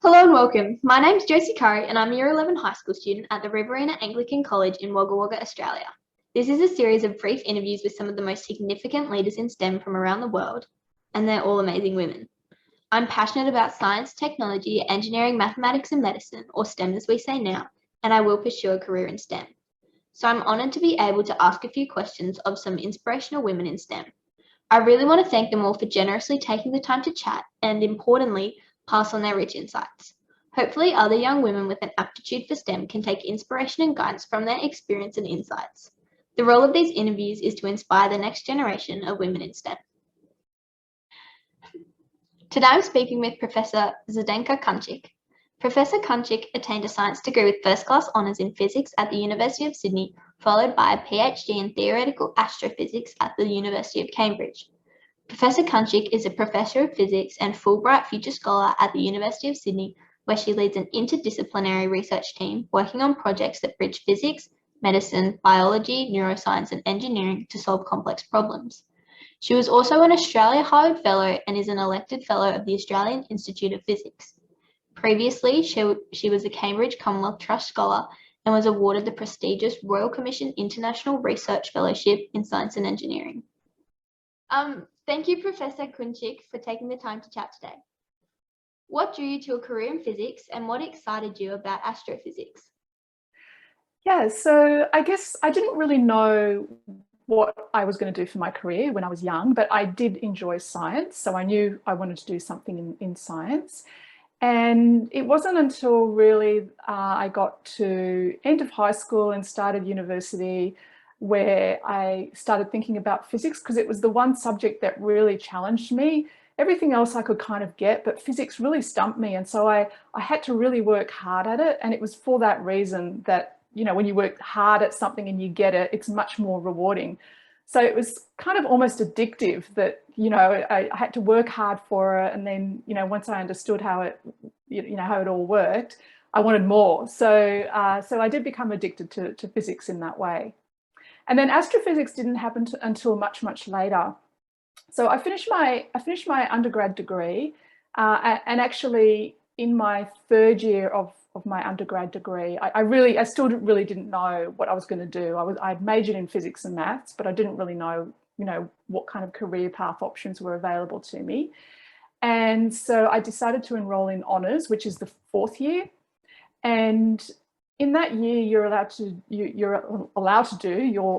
Hello and welcome. My name's Josie Currie and I'm a Year 11 high school student at the Riverina Anglican College in Wagga Wagga, Australia. This is a series of brief interviews with some of the most significant leaders in STEM from around the world, and they're all amazing women. I'm passionate about science, technology, engineering, mathematics, and medicine, or STEM as we say now, and I will pursue a career in STEM. So I'm honoured to be able to ask a few questions of some inspirational women in STEM. I really want to thank them all for generously taking the time to chat and, importantly, pass on their rich insights. Hopefully, other young women with an aptitude for STEM can take inspiration and guidance from their experience and insights. The role of these interviews is to inspire the next generation of women in STEM. Today I'm speaking with Professor Zdenka Kuncic. Professor Kuncic attained a science degree with first-class honours in physics at the University of Sydney, followed by a PhD in theoretical astrophysics at the University of Cambridge. Professor Kuncic is a Professor of Physics and Fulbright Future Scholar at the University of Sydney, where she leads an interdisciplinary research team working on projects that bridge physics, medicine, biology, neuroscience, and engineering to solve complex problems. She was also an Australia Harvard Fellow and is an elected Fellow of the Australian Institute of Physics. Previously, she was a Cambridge Commonwealth Trust Scholar and was awarded the prestigious Royal Commission International Research Fellowship in Science and Engineering. Thank you, Professor Kuncic, for taking the time to chat today. What drew you to a career in physics and what excited you about astrophysics? Yeah, so I guess I didn't really know what I was going to do for my career when I was young, but I did enjoy science. So I knew I wanted to do something in science. And it wasn't until really I got to end of high school and started university where I started thinking about physics, because it was the one subject that really challenged me. Everything else I could kind of get, but physics really stumped me. And so I had to really work hard at it. And it was for that reason that, you know, when you work hard at something and you get it, it's much more rewarding. So it was kind of almost addictive that, you know, I had to work hard for it. And then, you know, once I understood how it, how it all worked, I wanted more. So I did become addicted to physics in that way. And then astrophysics didn't happen until much later. So I finished my undergrad degree, and actually in my third year of my undergrad degree, I still really didn't know what I was going to do. I'd majored in physics and maths, but I didn't really know, what kind of career path options were available to me. And so I decided to enroll in honours, which is the fourth year. And in that year, you're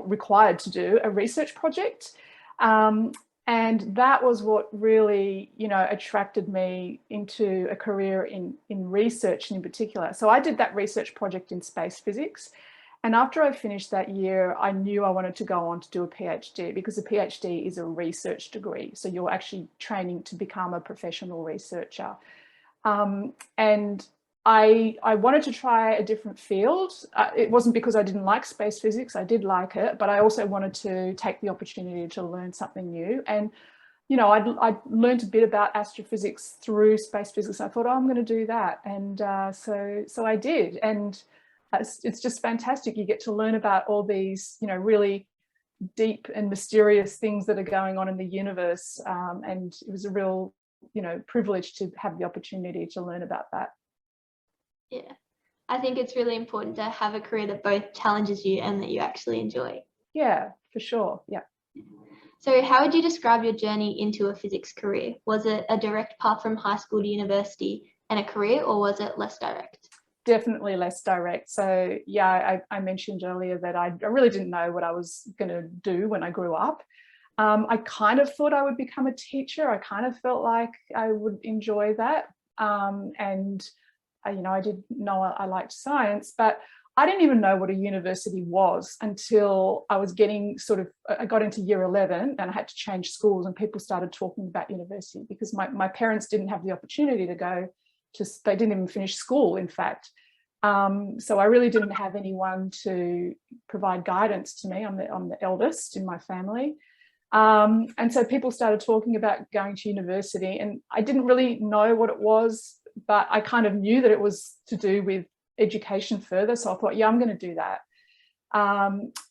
required to do a research project. And that was what really, attracted me into a career in research in particular. So I did that research project in space physics. And after I finished that year, I knew I wanted to go on to do a PhD, because a PhD is a research degree. So you're actually training to become a professional researcher. And I wanted to try a different field. It wasn't because I didn't like space physics. I did like it, but I also wanted to take the opportunity to learn something new. And, I'd learned a bit about astrophysics through space physics. I thought, oh, I'm going to do that. And so I did. And it's just fantastic. You get to learn about all these, really deep and mysterious things that are going on in the universe. And it was a real, privilege to have the opportunity to learn about that. Yeah, I think it's really important to have a career that both challenges you and that you actually enjoy. Yeah, for sure. Yeah. So how would you describe your journey into a physics career? Was it a direct path from high school to university and a career, or was it less direct? Definitely less direct. So yeah, I mentioned earlier that I really didn't know what I was going to do when I grew up. I kind of thought I would become a teacher. I kind of felt like I would enjoy that. And I did know I liked science, but I didn't even know what a university was until I got into year 11 and I had to change schools, and people started talking about university, because my parents didn't have the opportunity to go they didn't even finish school, in fact. So I really didn't have anyone to provide guidance to me. I'm the eldest in my family. And so people started talking about going to university, and I didn't really know what it was, but I kind of knew that it was to do with education further. So I thought, yeah, I'm going to do that.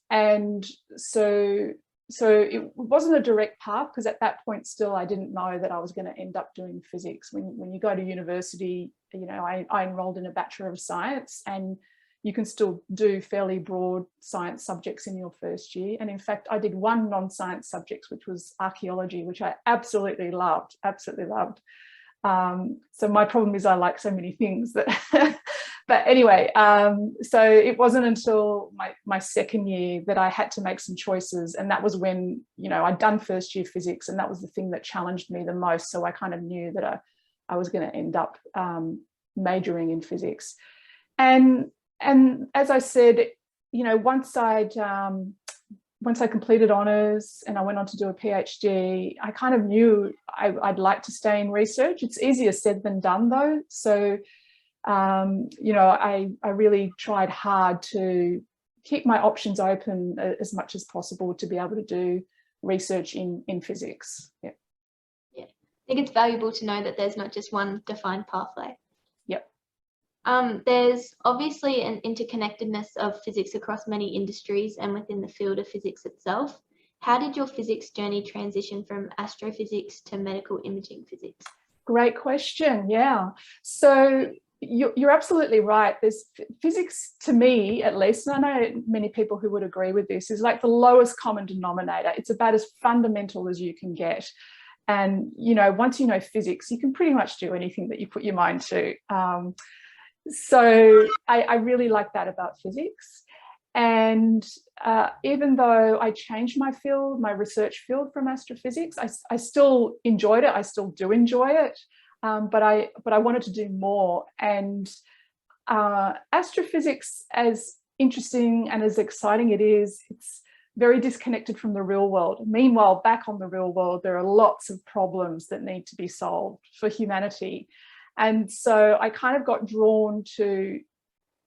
And so so it wasn't a direct path, because at that point still I didn't know that I was going to end up doing physics. When you go to university, you know, I enrolled in a Bachelor of Science, and you can still do fairly broad science subjects in your first year. And in fact, I did one non-science subject, which was archaeology, which I absolutely loved. So my problem is I like so many things that, but anyway, so it wasn't until my second year that I had to make some choices. And that was when, you know, I'd done first year physics, and that was the thing that challenged me the most. So I kind of knew that I was going to end up majoring in physics. And as I said, you know, once I completed honours and I went on to do a PhD, I kind of knew I'd like to stay in research. It's easier said than done, though. So, you know, I really tried hard to keep my options open as much as possible to be able to do research in physics. Yeah. Yeah, I think it's valuable to know that there's not just one defined pathway. Yep. There's obviously an interconnectedness of physics across many industries and within the field of physics itself. How did your physics journey transition from astrophysics to medical imaging physics? Great question. Yeah. So you're absolutely right. There's physics, to me at least, and I know many people who would agree with this, is like the lowest common denominator. It's about as fundamental as you can get. And, you know, once you know physics, you can pretty much do anything that you put your mind to. So I really like that about physics. And even though I changed my field, my research field from astrophysics, I still enjoyed it. I still do enjoy it, but I wanted to do more. And astrophysics, as interesting and as exciting it is, it's very disconnected from the real world. Meanwhile, back on the real world, there are lots of problems that need to be solved for humanity. And so I kind of got drawn to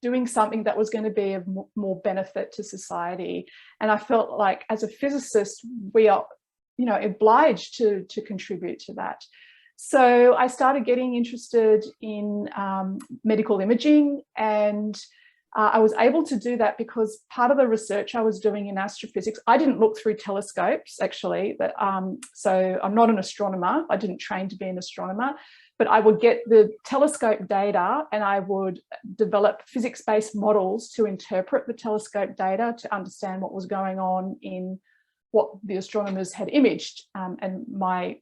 doing something that was going to be of more benefit to society. And I felt like as a physicist, we are, you know, obliged to contribute to that. So I started getting interested in medical imaging, and I was able to do that because part of the research I was doing in astrophysics, I didn't look through telescopes actually, but so I'm not an astronomer. I didn't train to be an astronomer, but I would get the telescope data and I would develop physics-based models to interpret the telescope data to understand what was going on in what the astronomers had imaged. And my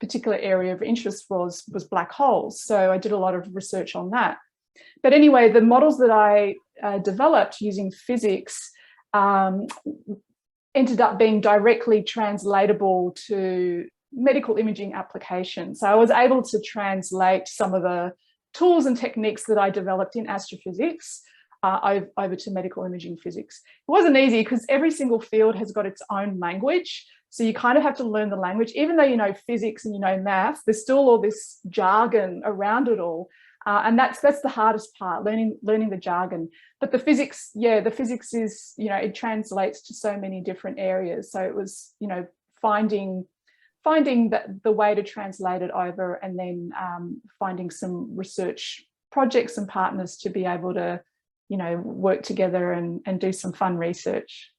particular area of interest was black holes. So I did a lot of research on that. But anyway, the models that I developed using physics ended up being directly translatable to medical imaging applications. So I was able to translate some of the tools and techniques that I developed in astrophysics over to medical imaging physics. It wasn't easy because every single field has got its own language. So you kind of have to learn the language. Even though you know physics and you know maths, there's still all this jargon around it all. And that's the hardest part, learning the jargon. But the physics, yeah, the physics is, you know, it translates to so many different areas. So it was, you know, finding the way to translate it over, and then finding some research projects and partners to be able to, you know, work together and do some fun research.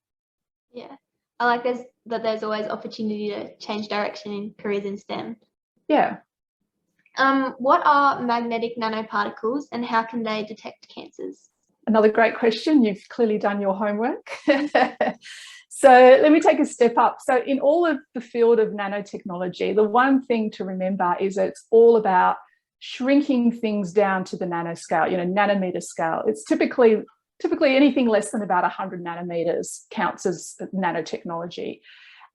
Yeah, I like that there's always opportunity to change direction in careers in STEM. Yeah. What are magnetic nanoparticles and how can they detect cancers? Another great question. You've clearly done your homework. So let me take a step up. So in all of the field of nanotechnology, the one thing to remember is that it's all about shrinking things down to the nanoscale, you know, nanometer scale. It's typically anything less than about 100 nanometers counts as nanotechnology.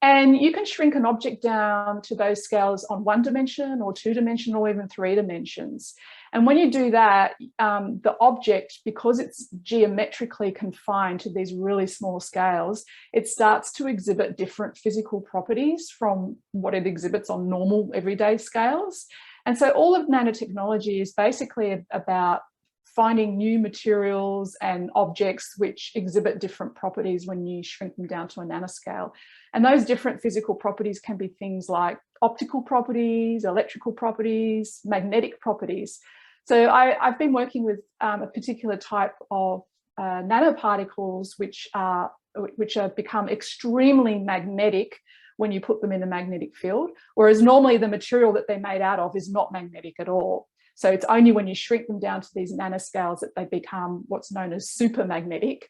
And you can shrink an object down to those scales on 1 dimension or 2 dimension or even 3 dimensions. And when you do that, the object, because it's geometrically confined to these really small scales, it starts to exhibit different physical properties from what it exhibits on normal everyday scales. And so all of nanotechnology is basically about finding new materials and objects which exhibit different properties when you shrink them down to a nanoscale. And those different physical properties can be things like optical properties, electrical properties, magnetic properties. So I've been working with a particular type of nanoparticles, which are which are become extremely magnetic when you put them in a magnetic field, whereas normally the material that they're made out of is not magnetic at all. So it's only when you shrink them down to these nanoscales that they become what's known as supermagnetic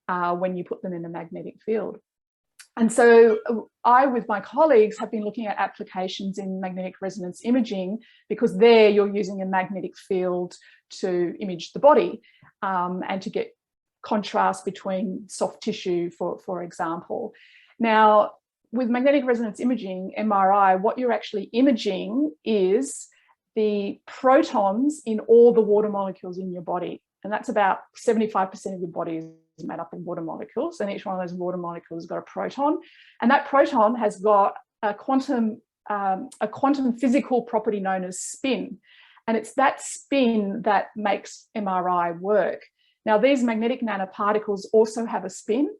when you put them in a magnetic field. And so I, with my colleagues, have been looking at applications in magnetic resonance imaging, because there you're using a magnetic field to image the body and to get contrast between soft tissue, for example. Now, with magnetic resonance imaging, MRI, what you're actually imaging is the protons in all the water molecules in your body. And that's about 75% of your body is made up of water molecules. And each one of those water molecules has got a proton. And that proton has got a quantum physical property known as spin. And it's that spin that makes MRI work. Now, these magnetic nanoparticles also have a spin.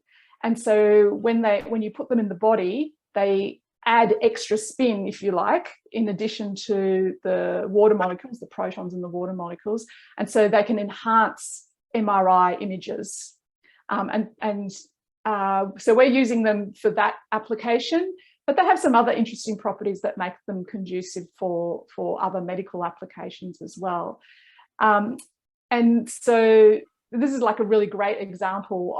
And so when you put them in the body, they add extra spin, if you like, in addition to the water molecules, the protons in the water molecules. And so they can enhance MRI images. So we're using them for that application, but they have some other interesting properties that make them conducive for other medical applications as well. And so this is like a really great example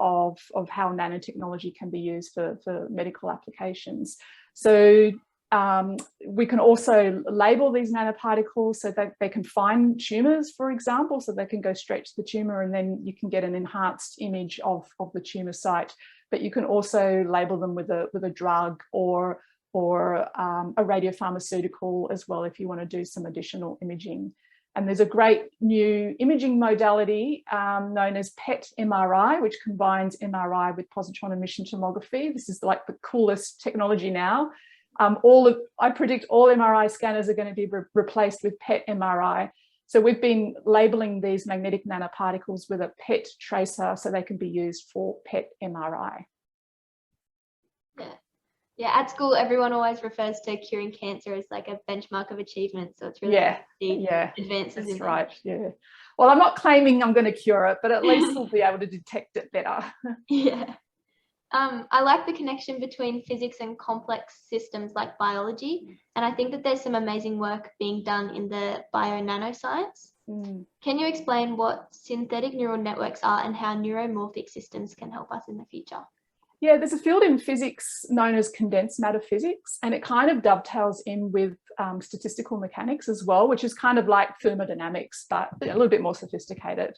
of how nanotechnology can be used for medical applications. So we can also label these nanoparticles so that they can find tumours, for example, so they can go straight to the tumour and then you can get an enhanced image of the tumour site. But you can also label them with a drug or a radiopharmaceutical as well if you want to do some additional imaging. And there's a great new imaging modality known as PET MRI, which combines MRI with positron emission tomography. This is like the coolest technology now. I predict all MRI scanners are going to be replaced with PET MRI. So we've been labeling these magnetic nanoparticles with a PET tracer so they can be used for PET MRI. Yeah, at school, everyone always refers to curing cancer as like a benchmark of achievement. So it's really nice to see advances in that. Right, yeah. Well, I'm not claiming I'm going to cure it, but at least we'll be able to detect it better. Yeah. I like the connection between physics and complex systems like biology. And I think that there's some amazing work being done in the bio-nanoscience. Can you explain what synthetic neural networks are and how neuromorphic systems can help us in the future? Yeah, there's a field in physics known as condensed matter physics, and it kind of dovetails in with statistical mechanics as well, which is kind of like thermodynamics, but a little bit more sophisticated.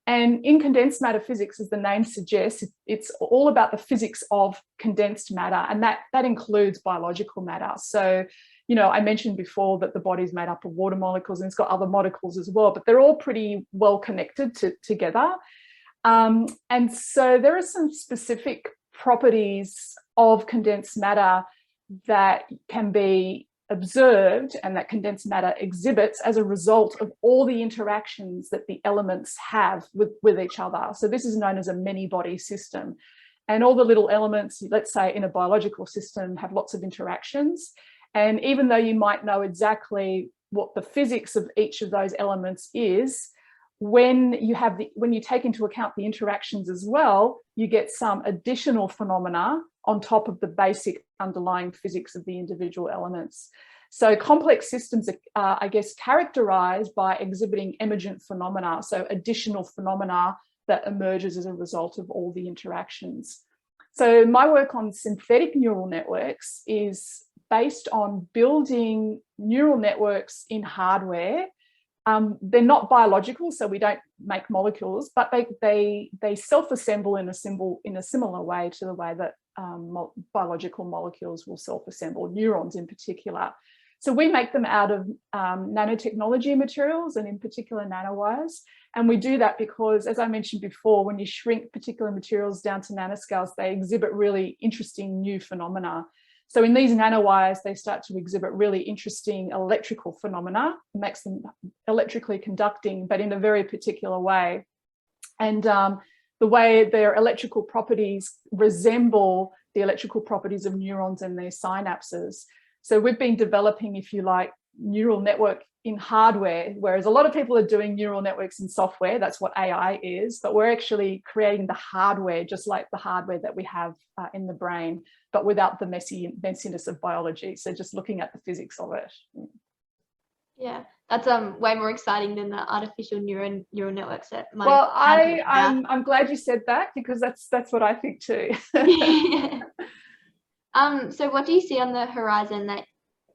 And in condensed matter physics, as the name suggests, it's all about the physics of condensed matter, and that includes biological matter. So, you know, I mentioned before that the body's made up of water molecules and it's got other molecules as well, but they're all pretty well connected together. And so there are some specific properties of condensed matter that can be observed and that condensed matter exhibits as a result of all the interactions that the elements have with each other. So this is known as a many-body system. And all the little elements, let's say in a biological system, have lots of interactions. And even though you might know exactly what the physics of each of those elements is, when you take into account the interactions as well, you get some additional phenomena on top of the basic underlying physics of the individual elements. So complex systems are, I guess, characterized by exhibiting emergent phenomena, so additional phenomena that emerges as a result of all the interactions. So my work on synthetic neural networks is based on building neural networks in hardware. They're not biological, so we don't make molecules, but they self-assemble in a similar way to the way that biological molecules will self-assemble, neurons in particular. So we make them out of nanotechnology materials, and in particular nanowires. And we do that because, as I mentioned before, when you shrink particular materials down to nanoscales, they exhibit really interesting new phenomena. So in these nanowires, they start to exhibit really interesting electrical phenomena. It makes them electrically conducting, but in a very particular way. And the way their electrical properties resemble the electrical properties of neurons and their synapses. So we've been developing, if you like, neural network in hardware, whereas a lot of people are doing neural networks in software. That's what AI is, but we're actually creating the hardware, just like the hardware that we have in the brain, but without the messiness of biology. So just looking at the physics of it. Yeah, that's way more exciting than the artificial neural networks that my well I'm glad you said that, because that's what I think too. So what do you see on the horizon that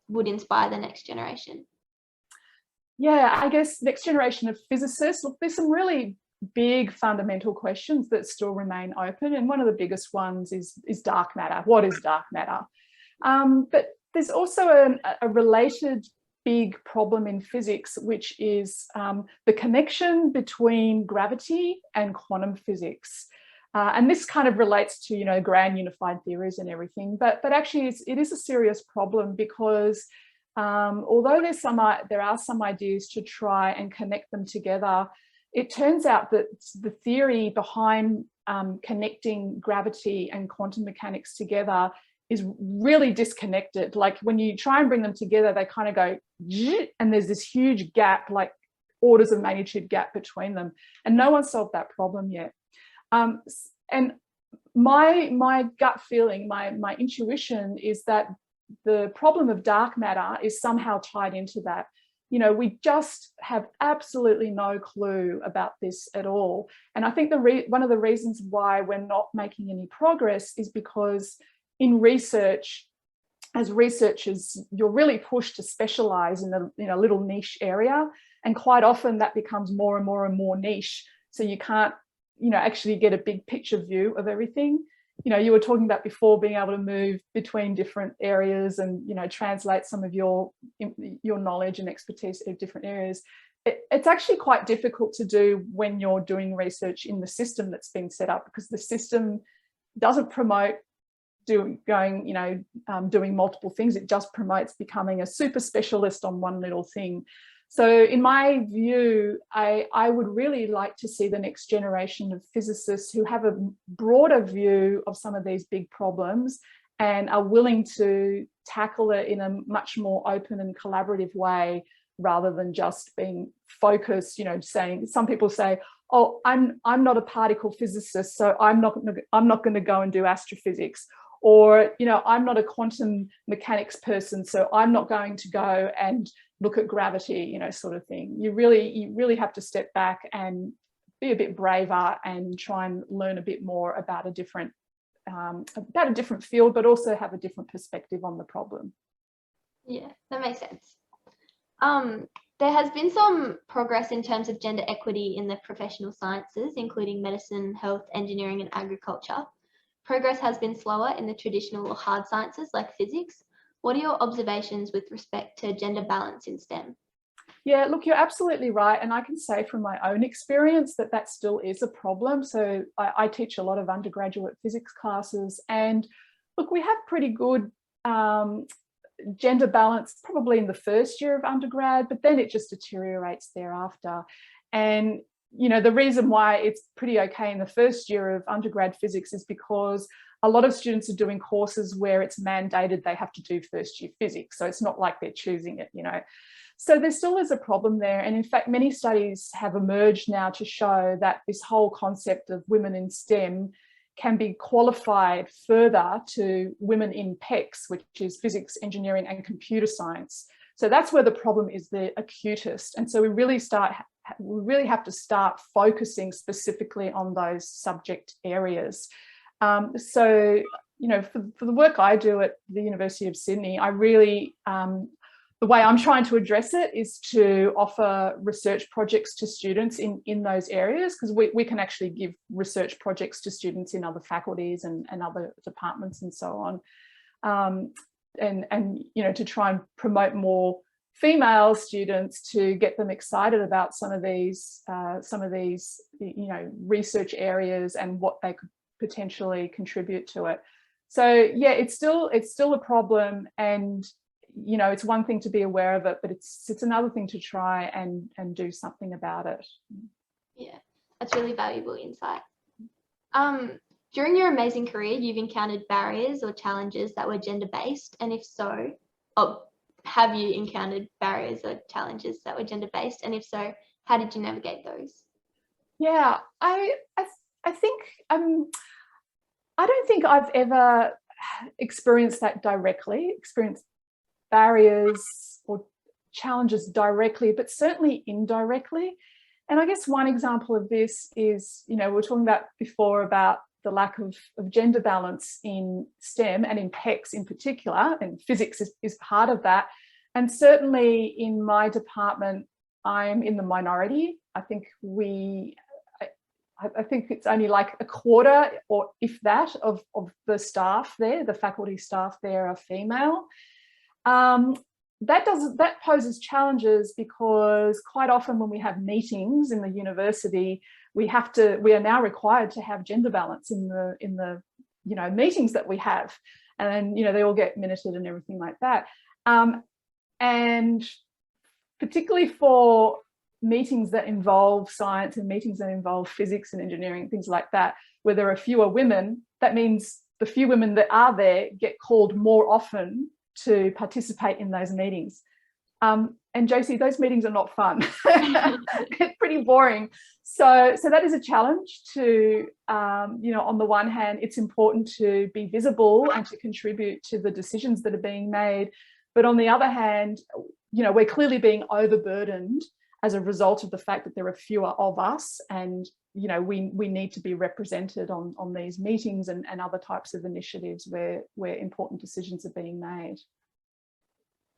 would inspire the next generation? Yeah, I guess next generation of physicists, look, there's some really big fundamental questions that still remain open, and one of the biggest ones is dark matter. What is dark matter? But there's also a related big problem in physics, which is the connection between gravity and quantum physics. And this kind of relates to, you know, grand unified theories and everything, but actually it is a serious problem, because although there are some ideas to try and connect them together, it turns out that the theory behind connecting gravity and quantum mechanics together is really disconnected. Like when you try and bring them together, they kind of go, and there's this huge gap, like orders of magnitude gap between them, and no one's solved that problem yet. And my gut feeling, my intuition is that the problem of dark matter is somehow tied into that. You know, we just have absolutely no clue about this at all. And I think one of the reasons why we're not making any progress is because in research, as researchers, you're really pushed to specialize in a little niche area. And quite often that becomes more and more and more niche. So you can't, you know, actually get a big picture view of everything. You know, you were talking about before being able to move between different areas and, you know, translate some of your knowledge and expertise of different areas. It's actually quite difficult to do when you're doing research in the system that's been set up, because the system doesn't promote doing multiple things. It just promotes becoming a super specialist on one little thing. So in my view, I would really like to see the next generation of physicists who have a broader view of some of these big problems and are willing to tackle it in a much more open and collaborative way, rather than just being focused, you know, saying, some people say, oh, I'm not a particle physicist, so I'm not going to go and do astrophysics. Or, you know, I'm not a quantum mechanics person, so I'm not going to go and look at gravity, you know, sort of thing. You really have to step back and be a bit braver and try and learn a bit more about a different field, but also have a different perspective on the problem. Yeah, that makes sense. There has been some progress in terms of gender equity in the professional sciences, including medicine, health, engineering, and agriculture. Progress has been slower in the traditional or hard sciences like physics. What are your observations with respect to gender balance in STEM? Yeah, look, you're absolutely right. And I can say from my own experience that still is a problem. So I teach a lot of undergraduate physics classes, and look, we have pretty good gender balance probably in the first year of undergrad, but then it just deteriorates thereafter. And you know, the reason why it's pretty okay in the first year of undergrad physics is because a lot of students are doing courses where it's mandated they have to do first year physics. So it's not like they're choosing it, you know. So there still is a problem there. And in fact, many studies have emerged now to show that this whole concept of women in STEM can be qualified further to women in PECs, which is physics, engineering, and computer science. So that's where the problem is the acutest. And so we really have to start focusing specifically on those subject areas. So, you know, for the work I do at the University of Sydney, I really, the way I'm trying to address it is to offer research projects to students in those areas, because we can actually give research projects to students in other faculties and other departments and so on. And you know, to try and promote more female students, to get them excited about some of these you know, research areas and what they could potentially contribute to it. So yeah, it's still a problem, and you know, it's one thing to be aware of it, but it's another thing to try and do something about it. Yeah, that's really valuable insight. During your amazing career, you've encountered barriers or challenges that were gender-based, and if so, have you encountered barriers or challenges that were gender-based? And if so, how did you navigate those? Yeah, I think I don't think I've ever experienced that directly, experienced barriers or challenges directly, but certainly indirectly. And I guess one example of this is, we were talking about before about the lack of gender balance in STEM and in PECs in particular, and physics is part of that. And certainly in my department, I'm in the minority. I think I think it's only like a quarter, or if that, of the staff there, the faculty staff there are female. That poses challenges because quite often when we have meetings in the university, we are now required to have gender balance in the meetings that we have, and they all get minuted and everything like that. And particularly for meetings that involve science and meetings that involve physics and engineering, things like that, where there are fewer women, that means the few women that are there get called more often to participate in those meetings. And Josie, those meetings are not fun. It's pretty boring. So that is a challenge to, on the one hand, it's important to be visible and to contribute to the decisions that are being made. But on the other hand, we're clearly being overburdened as a result of the fact that there are fewer of us, and we need to be represented on these meetings and other types of initiatives where important decisions are being made.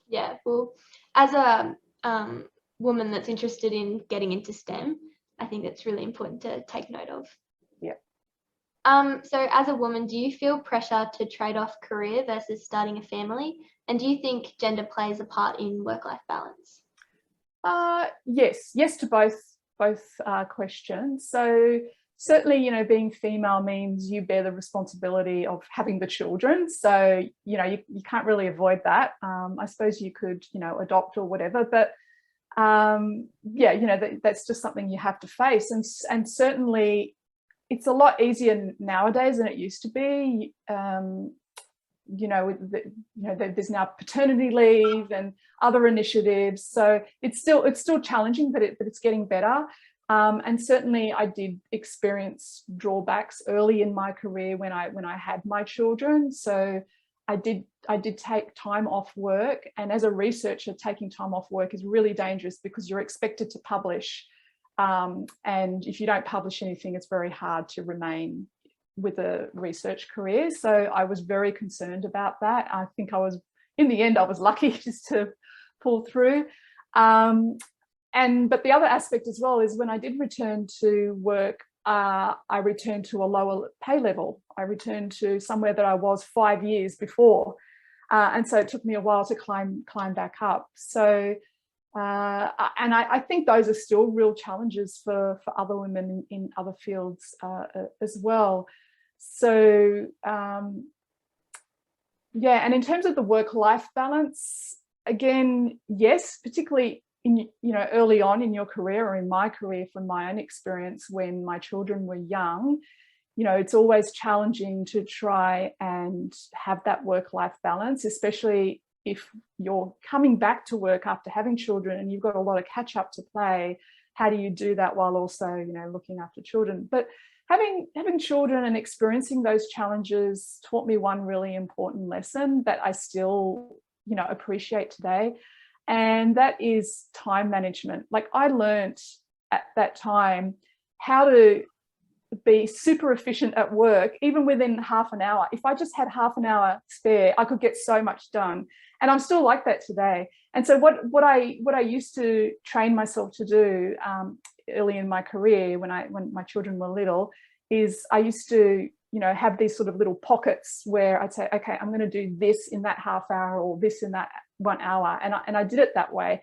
Yeah, well, as a woman that's interested in getting into STEM, I think that's really important to take note of. Yeah. So as a woman, do you feel pressure to trade off career versus starting a family? And do you think gender plays a part in work-life balance? Yes to both questions. So certainly, being female means you bear the responsibility of having the children. So, you can't really avoid that. I suppose you could, adopt or whatever, but that's just something you have to face. And certainly it's a lot easier nowadays than it used to be. There's now paternity leave and other initiatives, so it's still challenging, but it's getting better. And certainly I did experience drawbacks early in my career when I had my children. So I did take time off work, and as a researcher, taking time off work is really dangerous because you're expected to publish, and if you don't publish anything, it's very hard to remain with a research career. So I was very concerned about that. I think in the end, I was lucky just to pull through. But the other aspect as well is when I did return to work, I returned to a lower pay level. I returned to somewhere that I was 5 years before. And so it took me a while to climb back up. So, and I think those are still real challenges for other women in other fields as well. So, and in terms of the work-life balance, again, yes, particularly early on in your career, or in my career from my own experience when my children were young, it's always challenging to try and have that work-life balance, especially if you're coming back to work after having children and you've got a lot of catch-up to play. How do you do that while also, looking after children? But having children and experiencing those challenges taught me one really important lesson that I still, appreciate today. And that is time management. Like, I learned at that time how to be super efficient at work, even within half an hour. If I just had half an hour spare, I could get so much done. And I'm still like that today. And so what I used to train myself to do early in my career, when my children were little, is I used to have these sort of little pockets where I'd say, okay, I'm going to do this in that half hour, or this in that 1 hour, and I did it that way.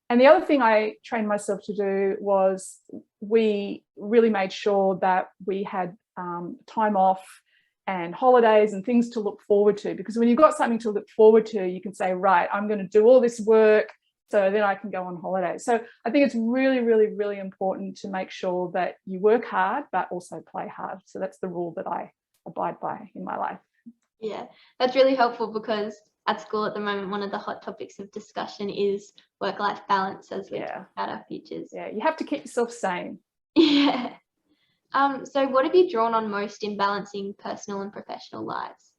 And the other thing I trained myself to do was we really made sure that we had time off and holidays and things to look forward to, because when you've got something to look forward to, you can say, right, I'm going to do all this work so then I can go on holiday. So I think it's really, really, really important to make sure that you work hard, but also play hard. So that's the rule that I abide by in my life. Yeah, that's really helpful, because at school at the moment, one of the hot topics of discussion is work-life balance as we talk about our futures. Yeah, you have to keep yourself sane. Yeah. So what have you drawn on most in balancing personal and professional lives?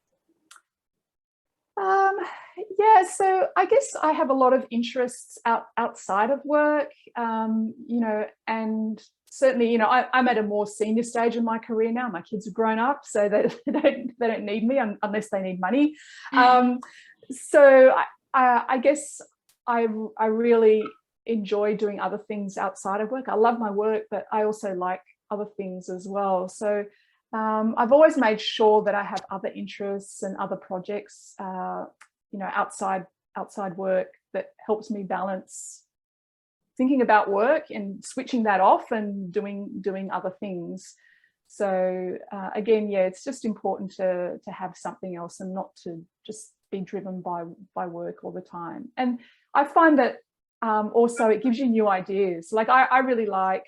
Yeah, so I guess I have a lot of interests outside of work, you know, and certainly, you know, I'm at a more senior stage in my career now. My kids have grown up, so they don't need me unless they need money. So I guess I really enjoy doing other things outside of work. I love my work, but I also like other things as well. So I've always made sure that I have other interests and other projects, you know, outside work that helps me balance thinking about work and switching that off and doing other things. So again, yeah, it's just important to have something else and not to just be driven by work all the time. And I find that also it gives you new ideas. Like I really like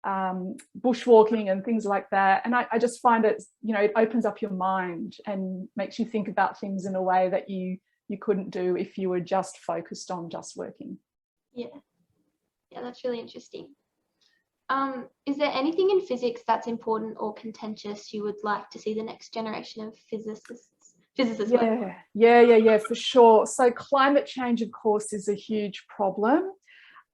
bushwalking and things like that, and I just find it, you know, it opens up your mind and makes you think about things in a way that you couldn't do if you were just focused on just working. Yeah, that's really interesting. Is there anything in physics that's important or contentious you would like to see the next generation of physicists yeah, for sure. So climate change, of course, is a huge problem.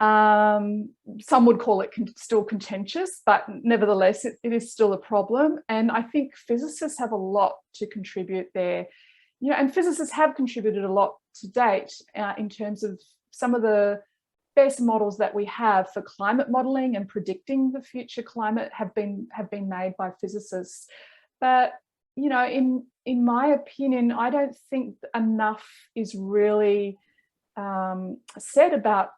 Some would call it still contentious, but nevertheless, it is still a problem. And I think physicists have a lot to contribute there. You know, and physicists have contributed a lot to date in terms of some of the best models that we have for climate modeling and predicting the future climate have been made by physicists. But, you know, in my opinion, I don't think enough is really said about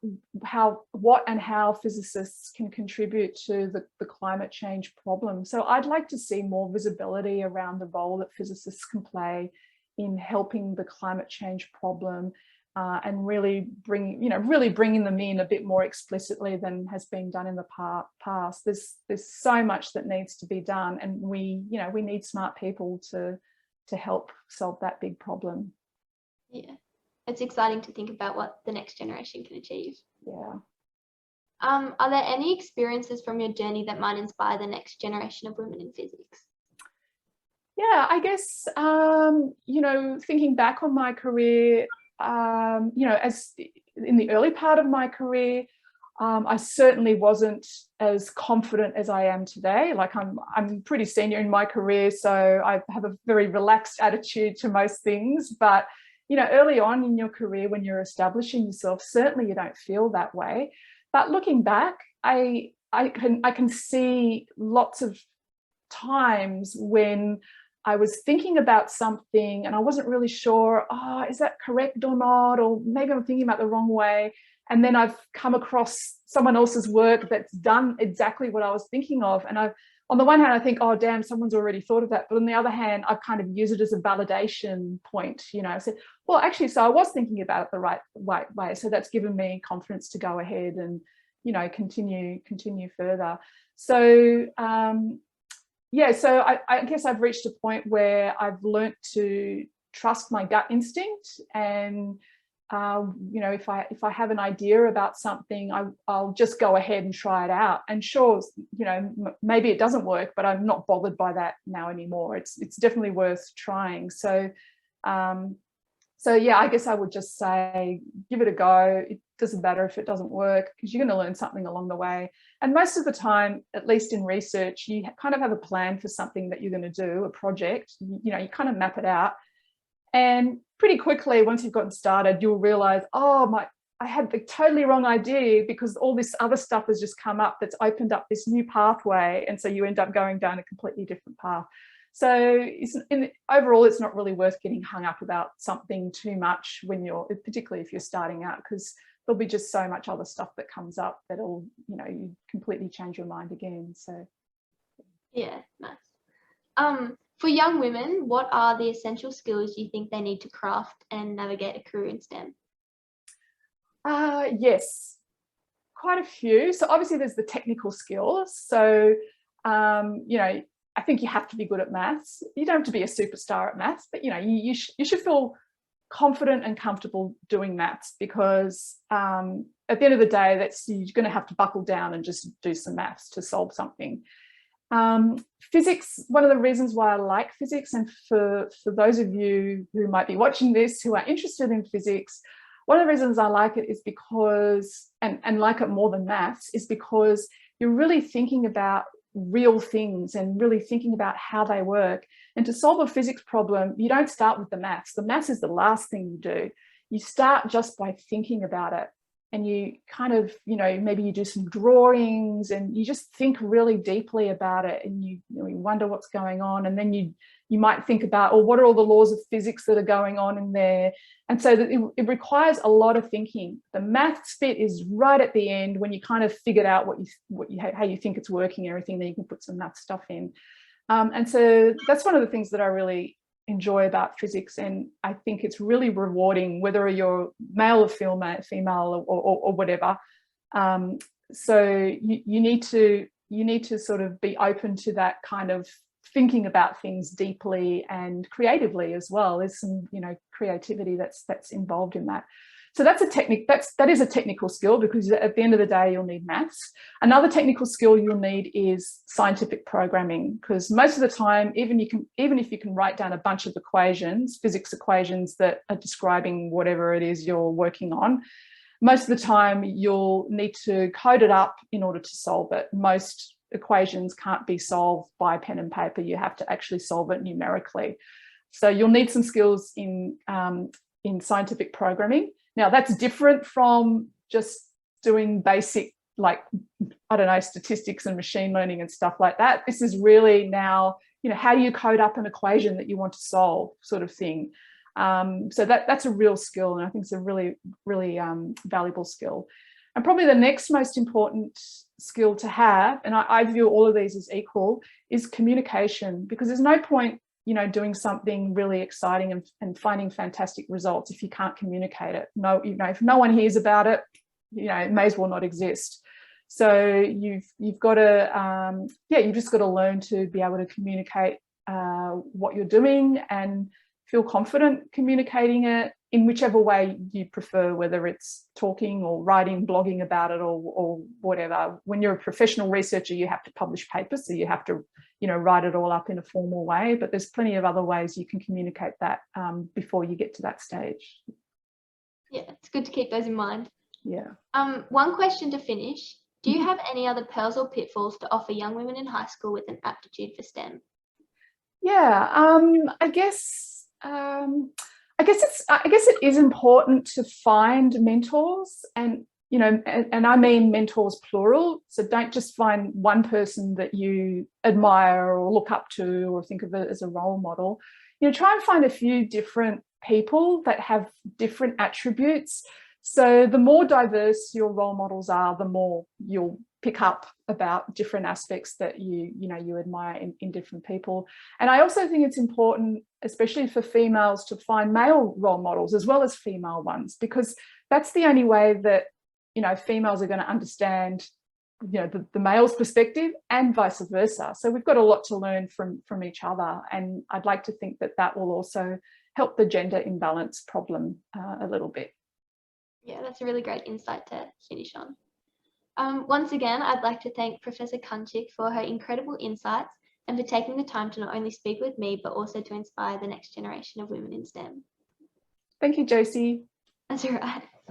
what and how physicists can contribute to the climate change problem. So I'd like to see more visibility around the role that physicists can play in helping the climate change problem, and really bringing them in a bit more explicitly than has been done in the past. There's so much that needs to be done, and we need smart people to help solve that big problem. Yeah. It's exciting to think about what the next generation can achieve. Yeah. Are there any experiences from your journey that might inspire the next generation of women in physics? Yeah, I guess, you know, thinking back on my career, you know, as in the early part of my career, I certainly wasn't as confident as I am today. Like I'm pretty senior in my career, so I have a very relaxed attitude to most things. But you know, early on in your career, when you're establishing yourself, certainly you don't feel that way. But looking back, I can see lots of times when I was thinking about something and I wasn't really sure, is that correct or not? Or maybe I'm thinking about the wrong way. And then I've come across someone else's work that's done exactly what I was thinking of. And on the one hand, I think, oh, damn, someone's already thought of that. But on the other hand, I've kind of used it as a validation point. You know, I said, well, actually, so I was thinking about it the right way. So that's given me confidence to go ahead and, you know, continue further. So, yeah, so I guess I've reached a point where I've learnt to trust my gut instinct, and you know, if I have an idea about something, I'll just go ahead and try it out. And sure, you know, maybe it doesn't work, but I'm not bothered by that now anymore. It's definitely worth trying. So so yeah, I guess I would just say, give it a go. It doesn't matter if it doesn't work, because you're going to learn something along the way. And most of the time, at least in research, you kind of have a plan for something that you're going to do, a project. You know, you kind of map it out. And pretty quickly, once you've gotten started, you'll realize, I had the totally wrong idea, because all this other stuff has just come up that's opened up this new pathway. And so you end up going down a completely different path. So overall, it's not really worth getting hung up about something too much particularly if you're starting out, because there'll be just so much other stuff that comes up that'll, you know, you completely change your mind again. So yeah, nice. For young women, what are the essential skills you think they need to craft and navigate a career in STEM? Yes, quite a few. So obviously there's the technical skills. So, you know, I think you have to be good at maths. You don't have to be a superstar at maths, but, you know, you should feel confident and comfortable doing maths, because at the end of the day, you're going to have to buckle down and just do some maths to solve something. Physics, one of the reasons why I like physics, and for those of you who might be watching this who are interested in physics, one of the reasons I like it is because, and like it more than maths, is because you're really thinking about real things and really thinking about how they work. And to solve a physics problem, you don't start with the maths. The maths is the last thing you do. You start just by thinking about it. And you kind of, maybe you do some drawings and you just think really deeply about it, and you wonder what's going on. And then you might think about, oh, what are all the laws of physics that are going on in there? And so that it requires a lot of thinking. The maths bit is right at the end, when you kind of figured out how you think it's working and everything, then you can put some math stuff in. And so that's one of the things that I really enjoy about physics, and I think it's really rewarding, whether you're male or female or whatever. So you need to sort of be open to that kind of thinking about things deeply and creatively as well. There's some creativity that's involved in that. So that is a technical skill, because at the end of the day, you'll need maths. Another technical skill you'll need is scientific programming, because most of the time, even if you can write down a bunch of equations, physics equations that are describing whatever it is you're working on, most of the time you'll need to code it up in order to solve it. Most equations can't be solved by pen and paper. You have to actually solve it numerically. So you'll need some skills in scientific programming. Now, that's different from just doing basic, like, I don't know, statistics and machine learning and stuff like that. This is really now, how do you code up an equation that you want to solve, sort of thing. So that's a real skill, and I think it's a really, really valuable skill. And probably the next most important skill to have, and I view all of these as equal, is communication, because there's no point doing something really exciting and finding fantastic results if you can't communicate it. No, if no one hears about it, it may as well not exist. So you've got to, you've just got to learn to be able to communicate what you're doing and feel confident communicating it in whichever way you prefer, whether it's talking or writing, blogging about it, or whatever. When you're a professional researcher, you have to publish papers, so you have to write it all up in a formal way, but there's plenty of other ways you can communicate that before you get to that stage. Yeah, it's good to keep those in mind. Yeah. One question to finish. Do you have any other pearls or pitfalls to offer young women in high school with an aptitude for STEM? Yeah, I guess it is important to find mentors, and and I mean mentors plural. So don't just find one person that you admire or look up to or think of it as a role model. Try and find a few different people that have different attributes. So the more diverse your role models are, the more you'll pick up about different aspects that you admire in different people. And I also think it's important, especially for females, to find male role models as well as female ones, because that's the only way that females are going to understand the male's perspective, and vice versa. So we've got a lot to learn from each other, and I'd like to think that will also help the gender imbalance problem a little bit. Yeah, that's a really great insight to finish on. Once again, I'd like to thank Professor Kuncic for her incredible insights and for taking the time to not only speak with me, but also to inspire the next generation of women in STEM. Thank you, Josie. That's all right.